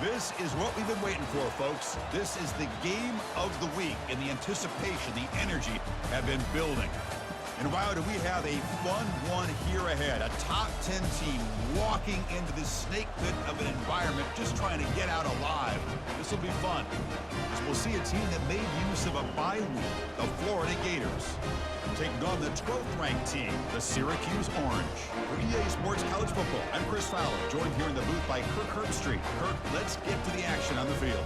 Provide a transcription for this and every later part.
This is what we've been waiting for, folks. This is the game of the week, and the anticipation, the energy have been building. And wow, do we have a fun one here ahead. A top 10 team walking into this snake pit of an environment, just trying to get out alive. This will be fun, as we'll see a team that made use of a bye week, the Florida Gators, taking on the 12th-ranked team, the Syracuse Orange. For EA Sports College Football, I'm Chris Fowler, joined here in the booth by Kirk Herbstreit. Kirk, let's get to the action on the field.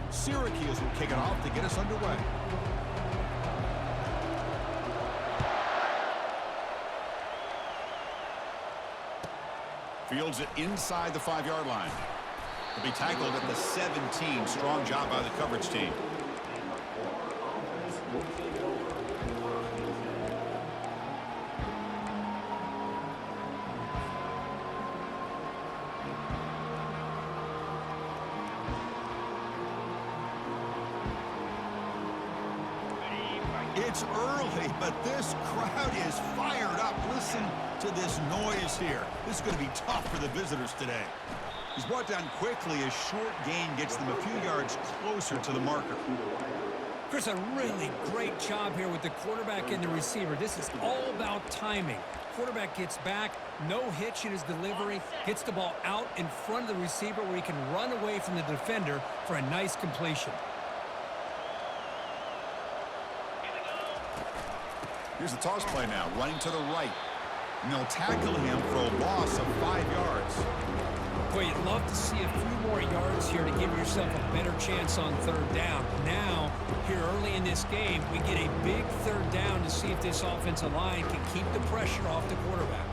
Syracuse will kick it off to get us underway. Fields it inside the 5-yard line. He'll be tackled at the 17. Strong job by the coverage team. It's early, but this crowd is fired up. Listen to this noise here. This is going to be tough for the visitors today. He's brought down quickly. A short gain gets them a few yards closer to the marker. Chris, a really great job here with the quarterback and the receiver. This is all about timing. Quarterback gets back, no hitch in his delivery, gets the ball out in front of the receiver where he can run away from the defender for a nice completion. Here's the toss play now, running to the right. And they'll tackle him for a loss of 5 yards. Boy, you'd love to see a few more yards here to give yourself a better chance on third down. Now, here early in this game, we get a big third down to see if this offensive line can keep the pressure off the quarterback.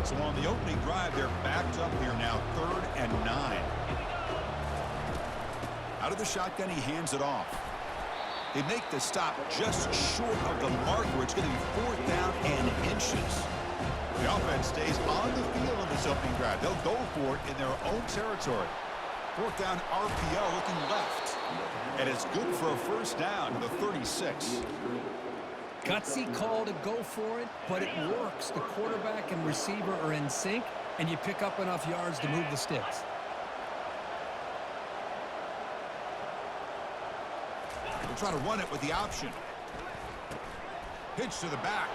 So on the opening drive, they're backed up here now, 3rd and 9. Out of the shotgun, he hands it off. They make the stop just short of the marker. It's going to be 4th down and inches. The offense stays on the field in this opening drive. They'll go for it in their own territory. 4th down RPO looking left. And it's good for a first down to the 36. Gutsy call to go for it, but it works. The quarterback and receiver are in sync, and you pick up enough yards to move the sticks. They'll try to run it with the option. Pitch to the back.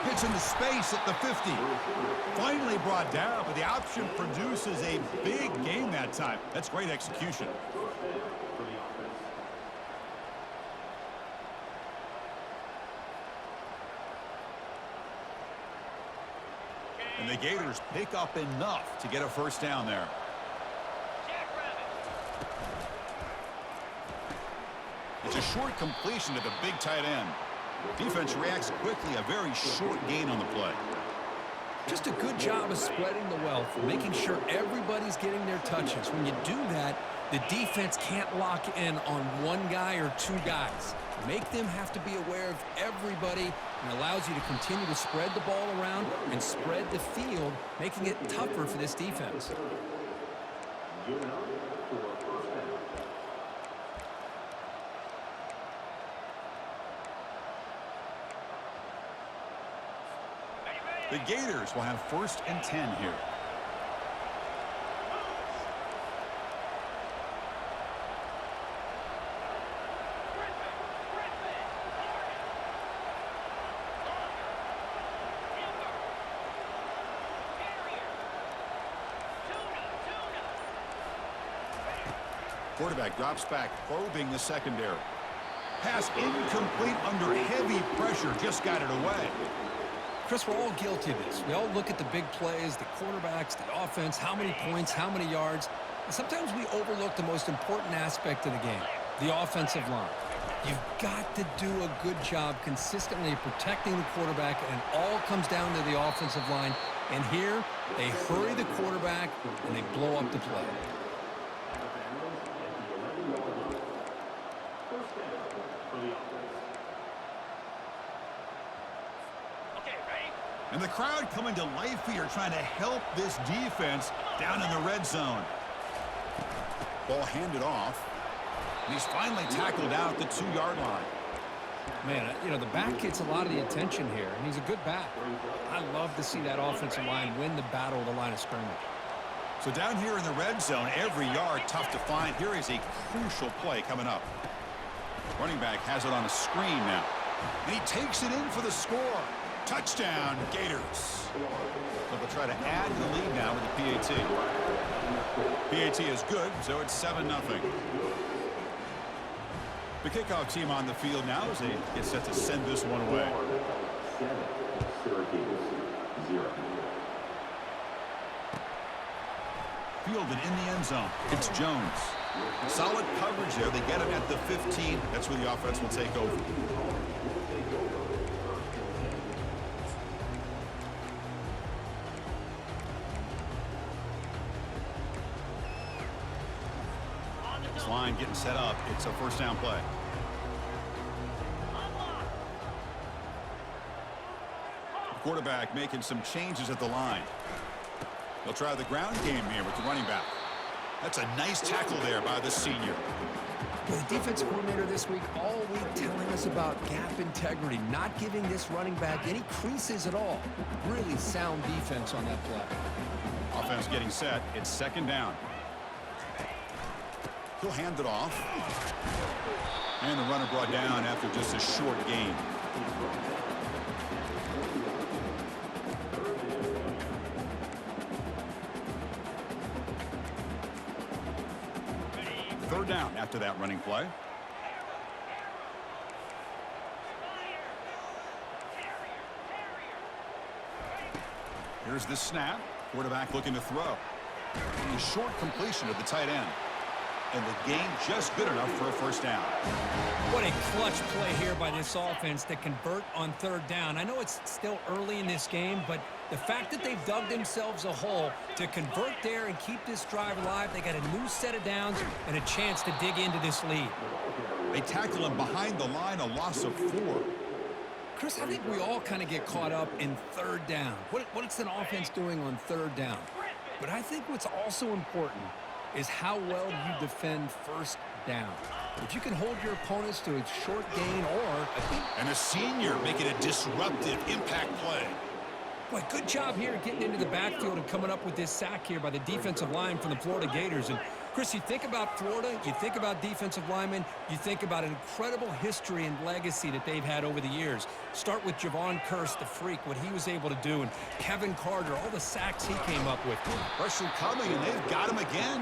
Pitch into space at the 50. Finally brought down, but the option produces a big gain that time. That's great execution. And the Gators pick up enough to get a first down there. It's a short completion to the big tight end. Defense reacts quickly, a very short gain on the play. Just a good job of spreading the wealth, making sure everybody's getting their touches. When you do that, the defense can't lock in on one guy or two guys. Make them have to be aware of everybody, and allows you to continue to spread the ball around and spread the field, making it tougher for this defense. The Gators will have 1st and 10 here. Quarterback drops back, probing the secondary. Pass incomplete under heavy pressure, just got it away. Chris, we're all guilty of this. We all look at the big plays, the quarterbacks, the offense, how many points, how many yards. And sometimes we overlook the most important aspect of the game, the offensive line. You've got to do a good job consistently protecting the quarterback, and it all comes down to the offensive line. And here, they hurry the quarterback, and they blow up the play. And the crowd coming to life here, trying to help this defense down in the red zone. Ball handed off. And he's finally tackled out at the 2-yard line. Man, you know, the back gets a lot of the attention here, and he's a good back. I love to see that offensive line win the battle of the line of scrimmage. So down here in the red zone, every yard tough to find. Here is a crucial play coming up. Running back has it on a screen now. And he takes it in for the score. Touchdown, Gators. So they'll try to add to the lead now with the PAT. PAT is good, so it's 7-0. The kickoff team on the field now as they get set to send this one away. 7, Syracuse, 0. Fielded in the end zone. It's Jones. Solid coverage there. They get him at the 15. That's where the offense will take over. This line getting set up. It's a first down play. The quarterback making some changes at the line. They'll try the ground game here with the running back. That's a nice tackle there by the senior. The defense coordinator this week all week telling us about gap integrity, not giving this running back any creases at all. Really sound defense on that play. Offense getting set. It's second down. He'll hand it off. And the runner brought down after just a short gain. Third down after that running play. Here's the snap. Quarterback looking to throw. A short completion of the tight end. And the game just good enough for a first down. What a clutch play here by this offense to convert on third down. I know it's still early in this game, but the fact that they've dug themselves a hole to convert there and keep this drive alive, they got a new set of downs and a chance to dig into this lead. They tackle him behind the line, a loss of 4. Chris, I think we all kind of get caught up in third down. What's an offense doing on third down? But I think what's also important is how well you defend first down. If you can hold your opponents to a short gain or... And a senior making a disruptive impact play. Boy, good job here getting into the backfield and coming up with this sack here by the defensive line from the Florida Gators. And Chris, you think about Florida, you think about defensive linemen, you think about an incredible history and legacy that they've had over the years. Start with Javon Kearse, the freak, what he was able to do, and Kevin Carter, all the sacks he came up with. Pressure coming, and they've got him again.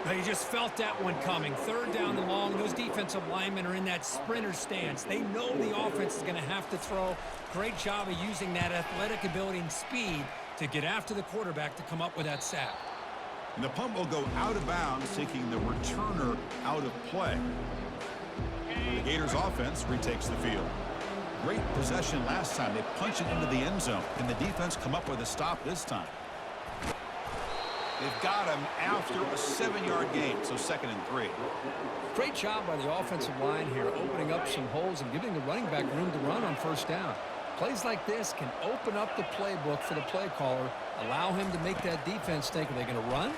Now, you just felt that one coming. Third down and long. Those defensive linemen are in that sprinter stance. They know the offense is going to have to throw. Great job of using that athletic ability and speed to get after the quarterback to come up with that sack. And the punt will go out of bounds, taking the returner out of play. The Gators offense retakes the field. Great possession last time. They punch it into the end zone. Can the defense come up with a stop this time? They've got him after a 7-yard gain, so 2nd and 3. Great job by the offensive line here, opening up some holes and giving the running back room to run on first down. Plays like this can open up the playbook for the play caller, allow him to make that defense think, are they going to run?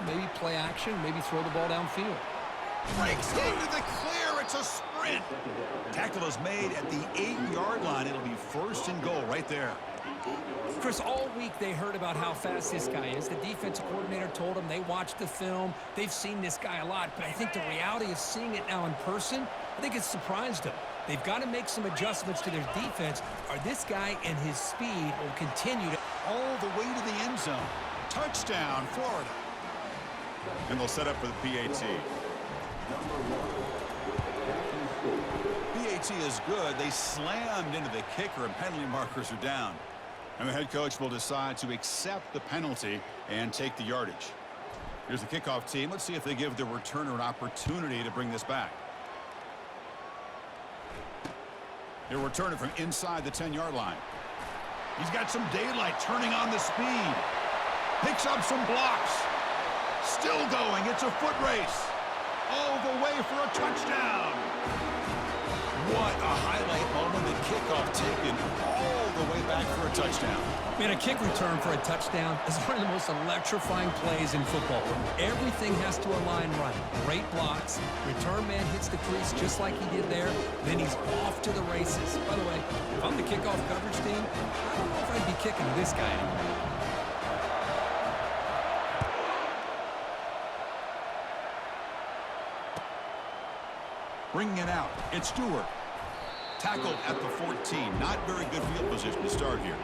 Maybe play action, maybe throw the ball downfield. Breaks into the clear. It's a sprint. Tackle is made at the 8-yard line. It'll be 1st and goal right there. Chris, all week they heard about how fast this guy is. The defensive coordinator told them they watched the film. They've seen this guy a lot, but I think the reality of seeing it now in person, I think it's surprised them. They've got to make some adjustments to their defense, or this guy and his speed will continue to... All the way to the end zone. Touchdown, Florida. And they'll set up for the PAT. PAT is good. They slammed into the kicker, and penalty markers are down. And the head coach will decide to accept the penalty and take the yardage. Here's the kickoff team. Let's see if they give the returner an opportunity to bring this back. He'll return it from inside the 10-yard line. He's got some daylight, turning on the speed. Picks up some blocks. Still going. It's a foot race. All the way for a touchdown. What a highlight moment that kickoff taken all the way back for a touchdown. Man, a kick return for a touchdown is one of the most electrifying plays in football. Everything has to align right. Great blocks. Return man hits the crease just like he did there. Then he's off to the races. By the way, if I'm the kickoff coverage team, I don't know if I'd be kicking to this guy anymore. Bringing it out, it's Stewart. Tackled at the 14. Not very good field position to start here.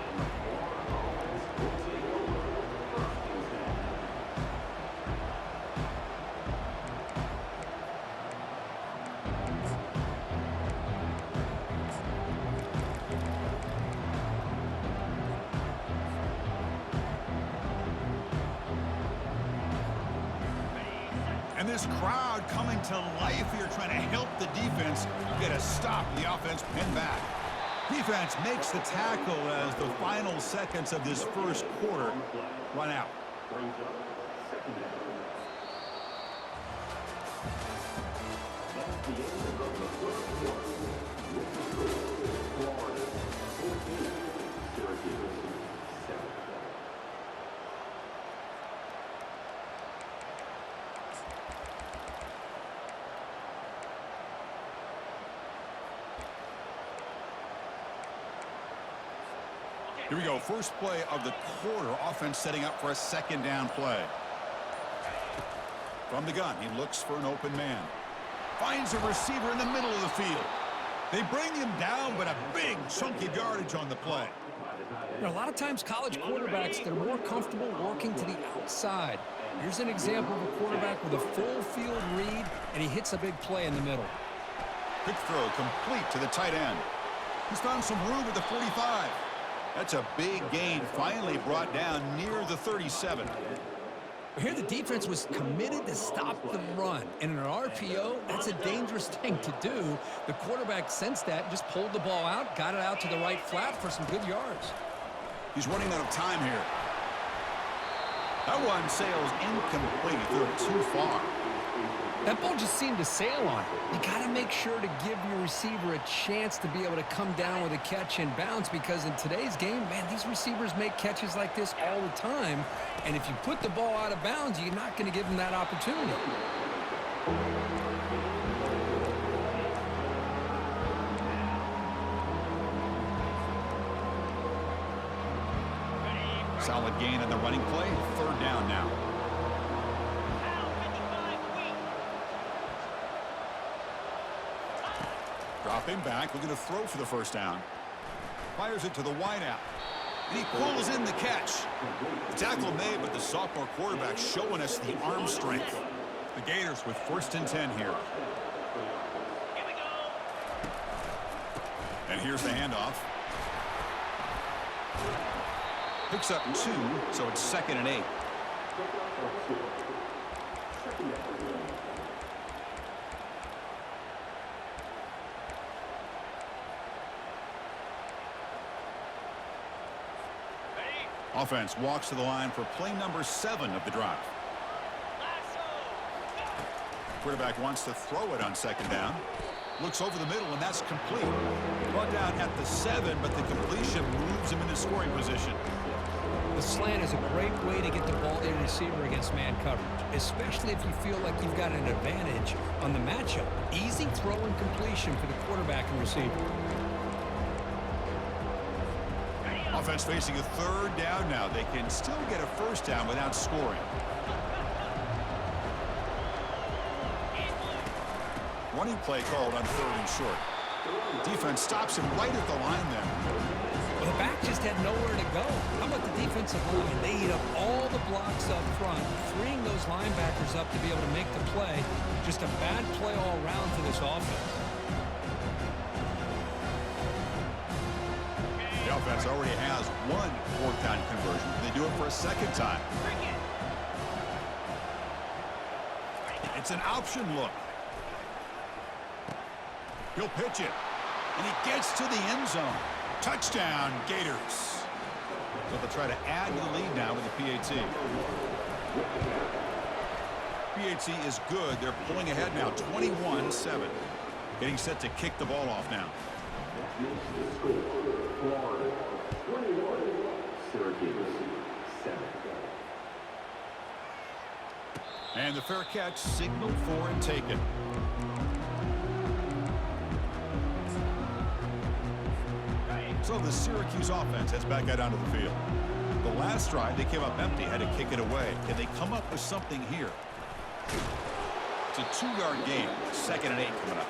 And this crowd coming to life here, trying to help the defense get a stop. The offense pinned back. Defense makes the tackle as the final seconds of this first quarter run out. Here we go, first play of the quarter. Offense setting up for a second down play. From the gun, he looks for an open man. Finds a receiver in the middle of the field. They bring him down, but a big chunk of yardage on the play. You know, a lot of times college quarterbacks, they're more comfortable working to the outside. Here's an example of a quarterback with a full field read, and he hits a big play in the middle. Quick throw complete to the tight end. He's found some room at the 45. That's a big gain, finally brought down near the 37. Here the defense was committed to stop the run. And in an RPO, that's a dangerous thing to do. The quarterback sensed that, just pulled the ball out, got it out to the right flat for some good yards. He's running out of time here. That one sails incomplete. Threw it too far. That ball just seemed to sail on it. You got to make sure to give your receiver a chance to be able to come down with a catch and bounce, because in today's game, man, these receivers make catches like this all the time. And if you put the ball out of bounds, you're not going to give them that opportunity. Solid gain on the running play. Third down now. Dropping back, looking to throw for the first down. Fires it to the wideout. And he pulls in the catch. The tackle made, but the sophomore quarterback showing us the arm strength. The Gators with 1st and 10 here. And here's the handoff. Picks up 2, so it's 2nd and 8. Offense walks to the line for play number 7 of the drive. Quarterback wants to throw it on 2nd down. Looks over the middle, and that's complete. Brought down at the 7, but the completion moves him into scoring position. The slant is a great way to get the ball to your receiver against man coverage, especially if you feel like you've got an advantage on the matchup. Easy throw and completion for the quarterback and receiver. Offense facing a 3rd down now. They can still get a 1st down without scoring. Running play called on 3rd and short. Defense stops him right at the line then. Well, the back just had nowhere to go. How about the defensive line? They eat up all the blocks up front, freeing those linebackers up to be able to make the play. Just a bad play all around for this offense. The offense already has 1 4th down conversion. Can they do it for a 2nd time? It's an option look. He'll pitch it. And he gets to the end zone. Touchdown, Gators. So they'll try to add to the lead now with the PAT. PAT is good. They're pulling ahead now, 21-7. Getting set to kick the ball off now. Makes the score Florida 21, Syracuse 7. And the fair catch signaled for and taken. So the Syracuse offense heads back out onto the field. The last drive, they came up empty, had to kick it away. Can they come up with something here? It's a 2-yard gain. 2nd and 8 coming up.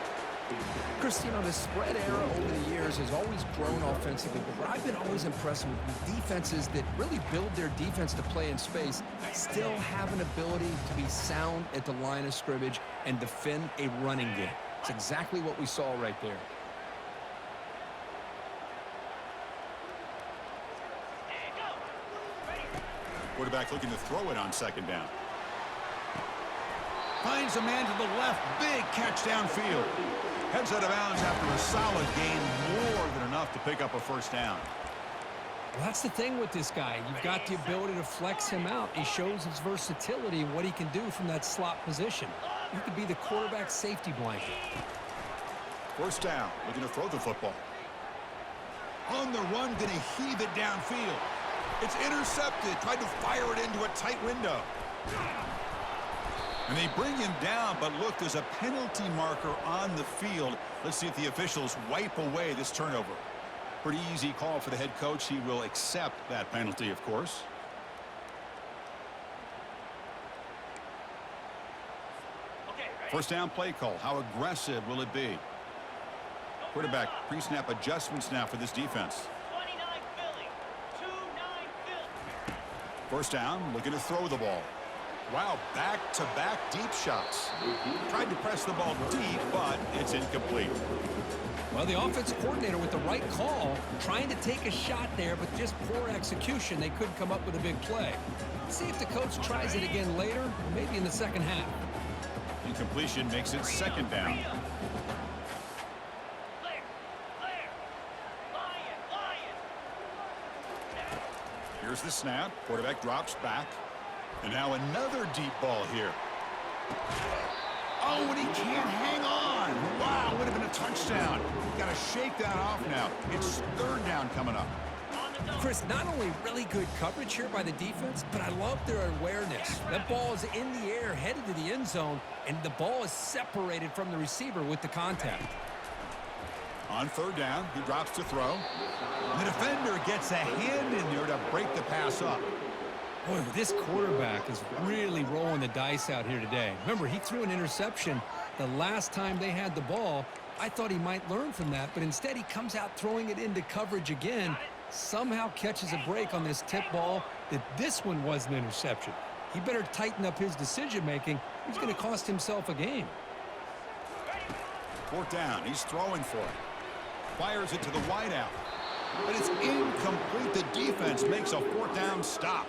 Chris, you know, the spread era over the years has always grown offensively, but what I've been always impressed with defenses that really build their defense to play in space still have an ability to be sound at the line of scrimmage and defend a running game. It's exactly what we saw right there. Quarterback looking to throw it on 2nd down. Finds a man to the left. Big catch downfield. Heads out of bounds after a solid gain, more than enough to pick up a 1st down. Well, that's the thing with this guy. You've got the ability to flex him out. He shows his versatility and what he can do from that slot position. He could be the quarterback safety blanket. 1st down, looking to throw the football. On the run, going to heave it downfield. It's intercepted. Tried to fire it into a tight window. And they bring him down, but look, there's a penalty marker on the field. Let's see if the officials wipe away this turnover. Pretty easy call for the head coach. He will accept that penalty, of course. First down play call. How aggressive will it be? Quarterback pre-snap adjustments now for this defense. 29 Philly. 2-9 Philly. 1st down, looking to throw the ball. Wow, back-to-back deep shots. Tried to press the ball deep, but it's incomplete. Well, the offensive coordinator with the right call, trying to take a shot there, but just poor execution. They couldn't come up with a big play. Let's see if the coach tries it again later, or maybe in the 2nd half. Incompletion makes it 2nd down. Here's the snap. Quarterback drops back. And now another deep ball here. Oh, and he can't hang on. Wow, would have been a touchdown. Got to shake that off now. It's 3rd down coming up. Chris, not only really good coverage here by the defense, but I love their awareness. That ball is in the air, headed to the end zone, and the ball is separated from the receiver with the contact. On 3rd down, he drops to throw. The defender gets a hand in there to break the pass up. Boy, this quarterback is really rolling the dice out here today. Remember, he threw an interception the last time they had the ball. I thought he might learn from that, but instead he comes out throwing it into coverage again, somehow catches a break on this tip ball that this one was an interception. He better tighten up his decision-making. He's going to cost himself a game. 4th down, he's throwing for it. Fires it to the wideout. But it's incomplete. The defense makes a 4th down stop.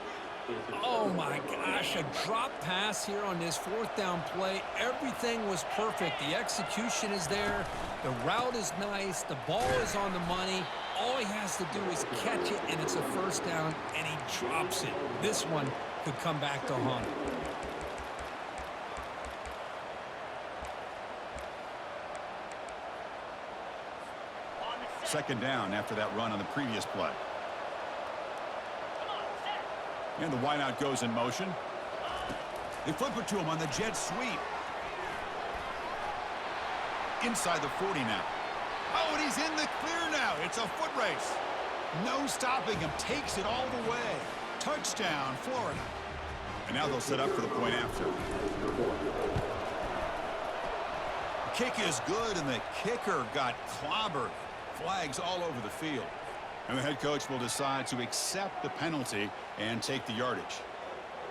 Oh my gosh, a drop pass here on this 4th down play. Everything was perfect. The execution is there. The route is nice. The ball is on the money. All he has to do is catch it, and it's a 1st down, and he drops it. This one could come back to haunt him. Second down after that run on the previous play. And the wideout goes in motion. They flip it to him on the jet sweep. Inside the 40 now. Oh, and he's in the clear now. It's a foot race. No stopping him. Takes it all the way. Touchdown, Florida. And now they'll set up for the point after. The kick is good, and the kicker got clobbered. Flags all over the field. And the head coach will decide to accept the penalty and take the yardage.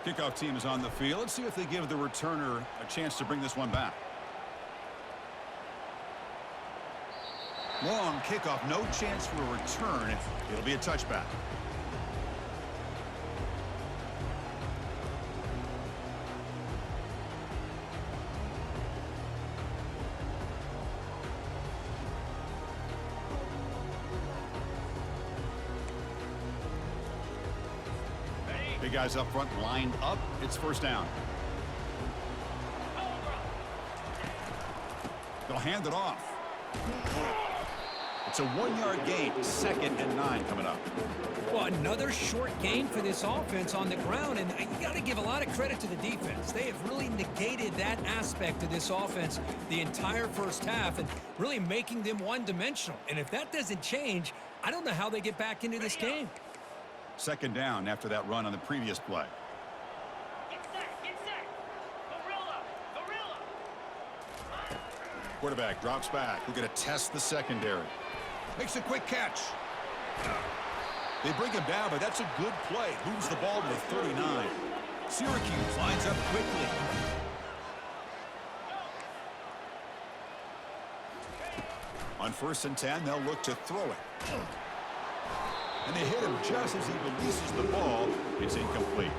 Kickoff team is on the field. Let's see if they give the returner a chance to bring this one back. Long kickoff, no chance for a return. It'll be a touchback. Big guys up front lined up. It's 1st down. They'll hand it off. It's a 1-yard gain, 2nd and 9 coming up. Well, another short gain for this offense on the ground, and you got to give a lot of credit to the defense. They have really negated that aspect of this offense the entire first half and really making them one-dimensional. And if that doesn't change, I don't know how they get back into this game. 2nd down after that run on the previous play. Get set, get set. Gorilla, gorilla. Quarterback drops back. We're going to test the secondary. Makes a quick catch. They bring him down, but that's a good play. Moves the ball to the 39. Syracuse lines up quickly. On 1st and 10, they'll look to throw it. And they hit him just as he releases the ball. It's incomplete.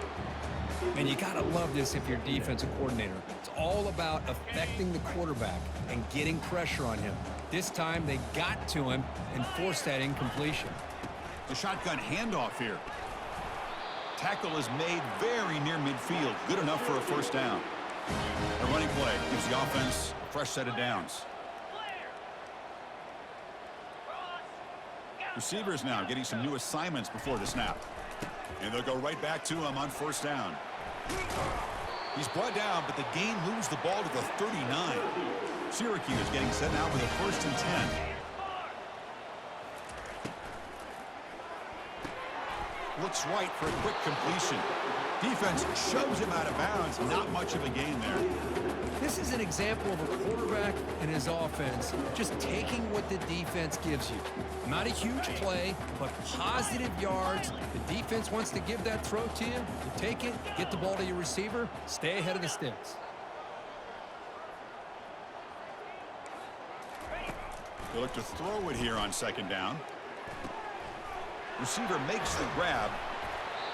And you got to love this if you're a defensive coordinator. It's all about affecting the quarterback and getting pressure on him. This time, they got to him and forced that incompletion. The shotgun handoff here. Tackle is made very near midfield. Good enough for a 1st down. A running play gives the offense a fresh set of downs. Receivers now getting some new assignments before the snap. And they'll go right back to him on 1st down. He's brought down, but the gain moves the ball to the 39. Syracuse getting set now with a 1st and 10. Looks right for a quick completion. Defense shoves him out of bounds. Not much of a gain there. This is an example of a quarterback and his offense just taking what the defense gives you. Not a huge play, but positive yards. The defense wants to give that throw to you. You take it, get the ball to your receiver, stay ahead of the sticks. They look to throw it here on 2nd down. Receiver makes the grab.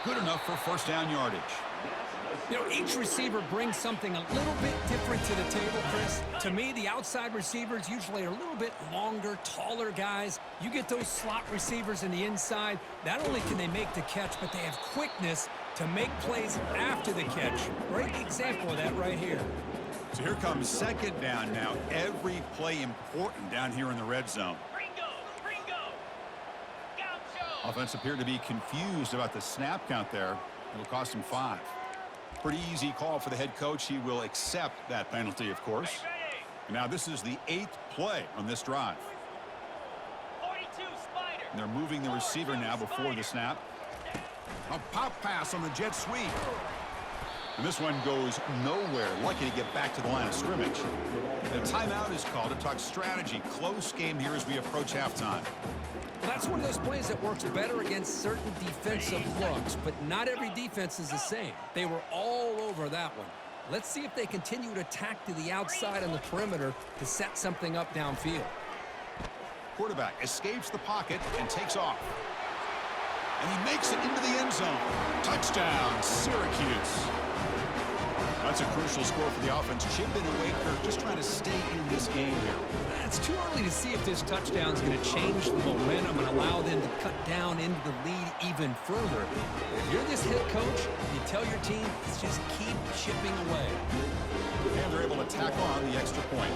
Good enough for 1st down yardage. You know, each receiver brings something a little bit different to the table, Chris. To me, the outside receivers usually are a little bit longer, taller guys. You get those slot receivers in the inside. Not only can they make the catch, but they have quickness to make plays after the catch. Great example of that right here. So here comes 2nd down now. Every play important down here in the red zone. Ringo, Ringo. Gaucho. Offense appeared to be confused about the snap count there. It'll cost him 5. Pretty easy call for the head coach. He will accept that penalty, of course. And now this is the 8th play on this drive. 42 Spider. And they're moving the receiver now before the snap. A pop pass on the jet sweep. And this one goes nowhere. Lucky to get back to the line of scrimmage. The timeout is called to talk strategy. Close game here as we approach halftime. Well, that's one of those plays that works better against certain defensive looks, but not every defense is the same. They were all over that one. Let's see if they continue to attack to the outside on the perimeter to set something up downfield. Quarterback escapes the pocket and takes off. And he makes it into the end zone. Touchdown, Syracuse. That's a crucial score for the offense. Chipping away, Kirk, just trying to stay in this game here. It's too early to see if this touchdown is going to change the momentum and allow them to cut down into the lead even further. If you're this head coach, you tell your team, let's just keep chipping away. And they're able to tack on the extra point.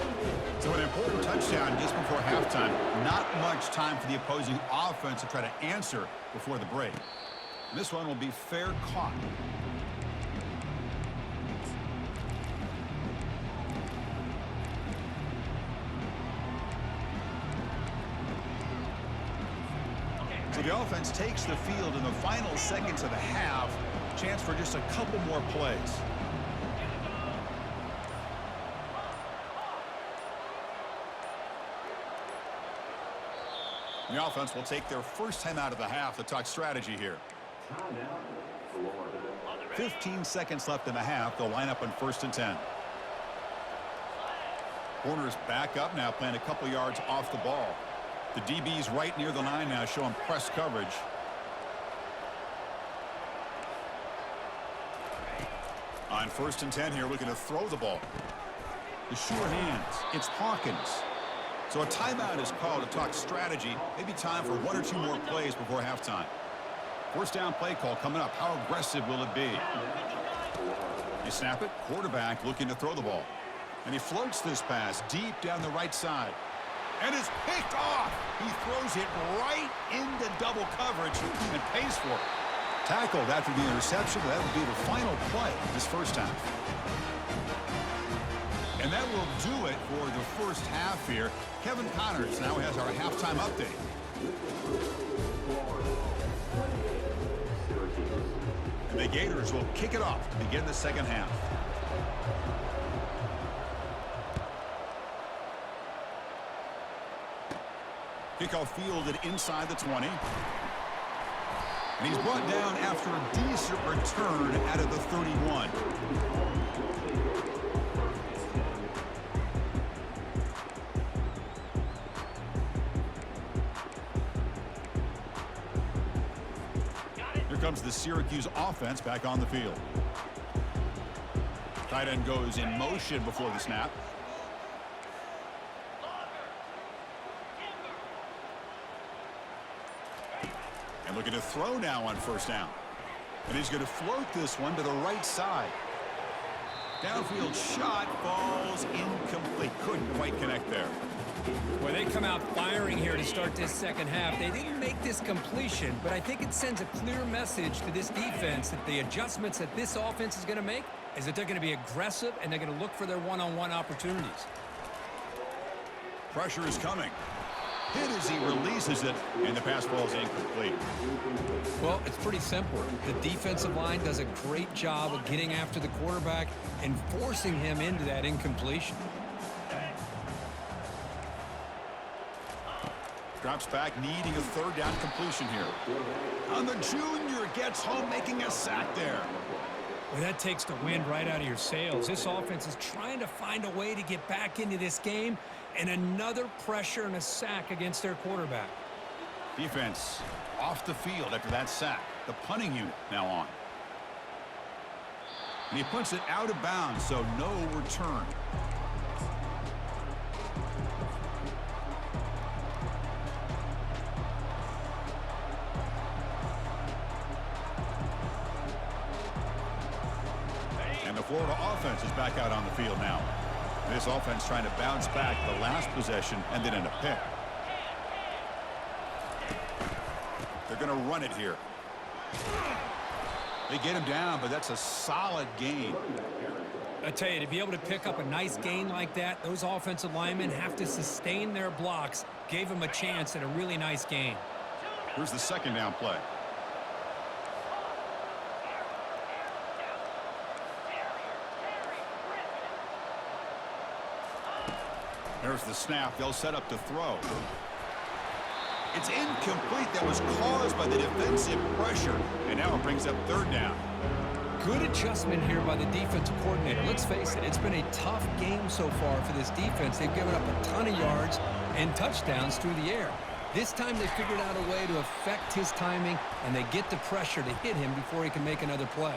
So an important touchdown just before halftime. Not much time for the opposing offense to try to answer before the break. And this one will be fair caught. So the offense takes the field in the final seconds of the half. Chance for just a couple more plays. The offense will take their first time out of the half to talk strategy here. 15 seconds left in the half. They'll line up on 1st and 10. Corners back up now, playing a couple yards off the ball. The DB's right near the line now, showing press coverage. On 1st and 10 here, looking to throw the ball. The sure hands. It's Hawkins. So a timeout is called to talk strategy. Maybe time for 1 or 2 more plays before halftime. First down play call coming up. How aggressive will it be? You snap it. Quarterback looking to throw the ball. And he floats this pass deep down the right side. And it's picked off. He throws it right into double coverage and pays for it. Tackled after the interception. That would be the final play this first half. And that will do it for the first half here. Kevin Connors now has our halftime update. And the Gators will kick it off to begin the second half. Kickoff fielded inside the 20. And he's brought down after a decent return out of the 31. Here comes the Syracuse offense back on the field. Tight end goes in motion before the snap. And looking to throw now on first down. And he's going to float this one to the right side. Downfield shot falls incomplete. Couldn't quite connect there. Well, they come out firing here to start this second half. They didn't make this completion, but I think it sends a clear message to this defense that the adjustments that this offense is going to make is that they're going to be aggressive and they're going to look for their one-on-one opportunities. Pressure is coming. Hit as he releases it, and the pass ball is incomplete. Well, it's pretty simple. The defensive line does a great job of getting after the quarterback and forcing him into that incompletion. Drops back, needing a third down completion here. And the junior gets home, making a sack there. Well, that takes the wind right out of your sails. This offense is trying to find a way to get back into this game, and another pressure and a sack against their quarterback. Defense off the field after that sack. The punting unit now on. And he punts it out of bounds, so no return. And the Florida offense is back out on the field now. This offense trying to bounce back the last possession and then in a pick. They're going to run it here. They get him down, but that's a solid gain. I tell you, to be able to pick up a nice gain like that, those offensive linemen have to sustain their blocks. Gave him a chance at a really nice gain. Here's the second down play. There's the snap. They'll set up to throw. It's incomplete. That was caused by the defensive pressure. And now it brings up third down. Good adjustment here by the defensive coordinator. Let's face it, it's been a tough game so far for this defense. They've given up a ton of yards and touchdowns through the air. This time they figured out a way to affect his timing, and they get the pressure to hit him before he can make another play.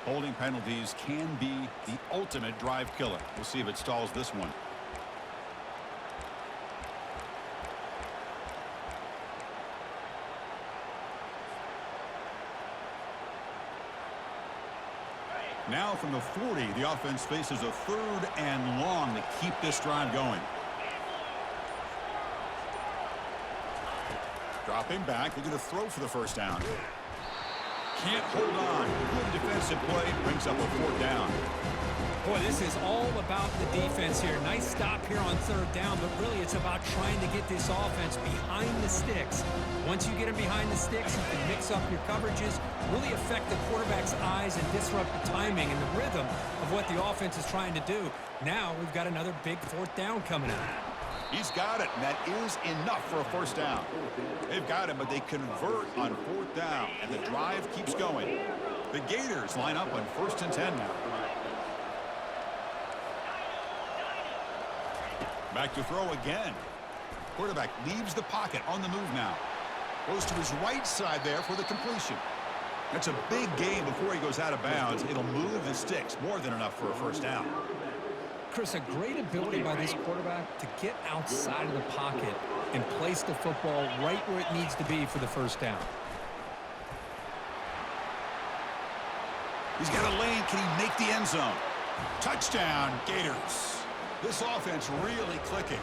Holding penalties can be the ultimate drive killer. We'll see if it stalls this one. Now from the 40, the offense faces a third and long to keep this drive going. Dropping back, looking to throw for the first down. Can't hold on. Good defensive play, brings up a fourth down. Boy, this is all about the defense here. Nice stop here on third down, but really it's about trying to get this offense behind the sticks. Once you get them behind the sticks, you can mix up your coverages, really affect the quarterback's eyes and disrupt the timing and the rhythm of what the offense is trying to do. Now we've got another big fourth down coming up. He's got it, and that is enough for a first down. They've got him, but they convert on fourth down, and the drive keeps going. The Gators line up on 1st and 10 now. Back to throw again. Quarterback leaves the pocket on the move now. Goes to his right side there for the completion. That's a big gain before he goes out of bounds. It'll move the sticks, more than enough for a first down. Chris, a great ability by this quarterback to get outside of the pocket and place the football right where it needs to be for the first down. He's got a lane. Can he make the end zone? Touchdown, Gators. This offense really clicking.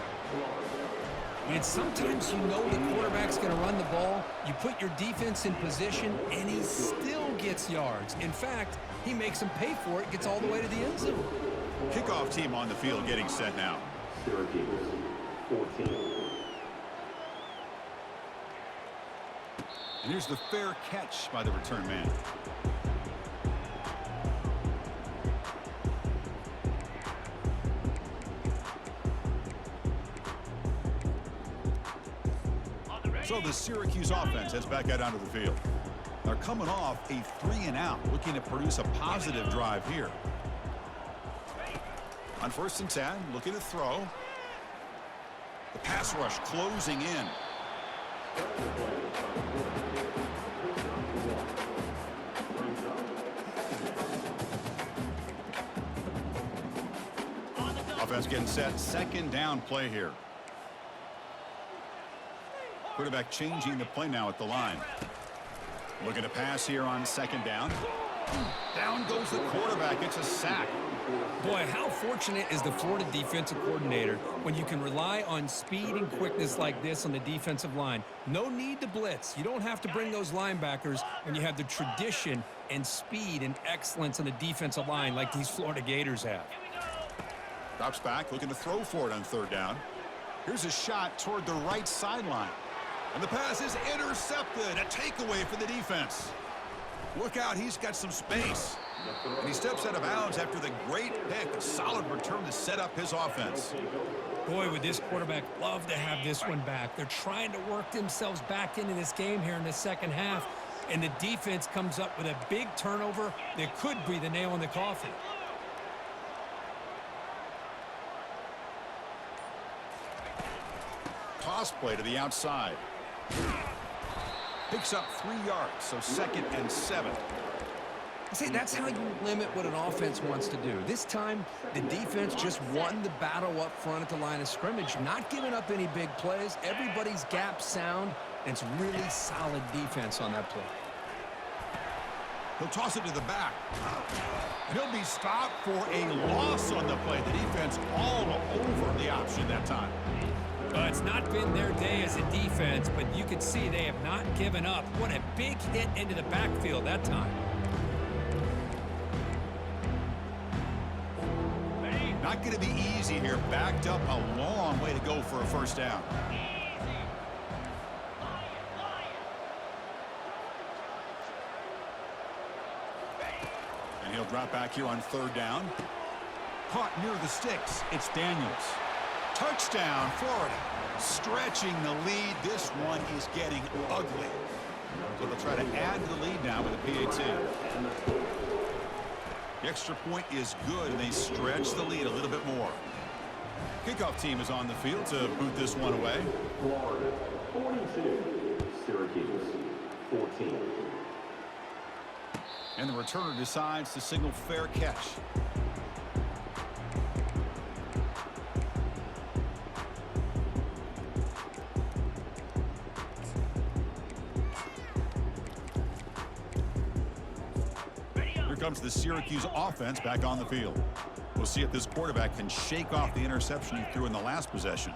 And sometimes you know the quarterback's going to run the ball. You put your defense in position, and he still gets yards. In fact, he makes them pay for it, gets all the way to the end zone. Kickoff team on the field getting set now. Syracuse, 14. And here's the fair catch by the return man. So the Syracuse offense heads back out onto the field. They're coming off a 3-and-out, looking to produce a positive drive here. On 1st and 10, looking to throw. The pass rush closing in. Offense getting set. 2nd down play here. Quarterback changing the play now at the line. Looking to pass here on 2nd down. Down goes the quarterback. It's a sack. Boy, how fortunate is the Florida defensive coordinator when you can rely on speed and quickness like this on the defensive line. No need to blitz. You don't have to bring those linebackers when you have the tradition and speed and excellence on the defensive line like these Florida Gators have. Drops back, looking to throw for it on 3rd down. Here's a shot toward the right sideline. And the pass is intercepted. A takeaway for the defense. Look out, he's got some space. And he steps out of bounds after the great pick. A solid return to set up his offense. Boy, would this quarterback love to have this one back. They're trying to work themselves back into this game here in the 2nd half. And the defense comes up with a big turnover that could be the nail in the coffin. Toss play to the outside. Picks up 3 yards, so 2nd and 7. See, that's how you limit what an offense wants to do. This time, the defense just won the battle up front at the line of scrimmage, not giving up any big plays. Everybody's gap sound, and it's really solid defense on that play. He'll toss it to the back. And he'll be stopped for a loss on the play. The defense all over the option that time. It's not been their day as a defense, but you can see they have not given up. What a big hit into the backfield that time. Not going to be easy here. Backed up a long way to go for a 1st down. And he'll drop back here on 3rd down. Caught near the sticks. It's Daniels. Touchdown, Florida. Stretching the lead. This one is getting ugly. So they'll try to add to the lead now with a PAT. The extra point is good, and they stretch the lead a little bit more. Kickoff team is on the field to boot this one away. Florida, 42. Syracuse, 14. And the returner decides to signal fair catch. Comes the Syracuse offense back on the field. We'll see if this quarterback can shake off the interception he threw in the last possession.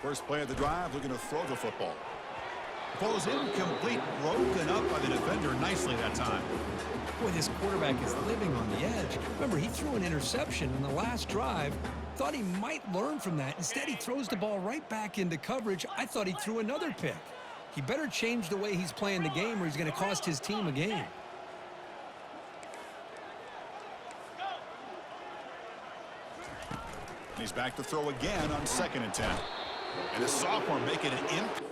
First play of the drive, looking to throw the football. Ball's incomplete, broken up by the defender nicely that time. Boy, this quarterback is living on the edge. Remember, he threw an interception in the last drive. Thought he might learn from that. Instead, he throws the ball right back into coverage. I thought he threw another pick. He better change the way he's playing the game or he's going to cost his team a game. He's back to throw again on 2nd and 10. And the sophomore making an impact.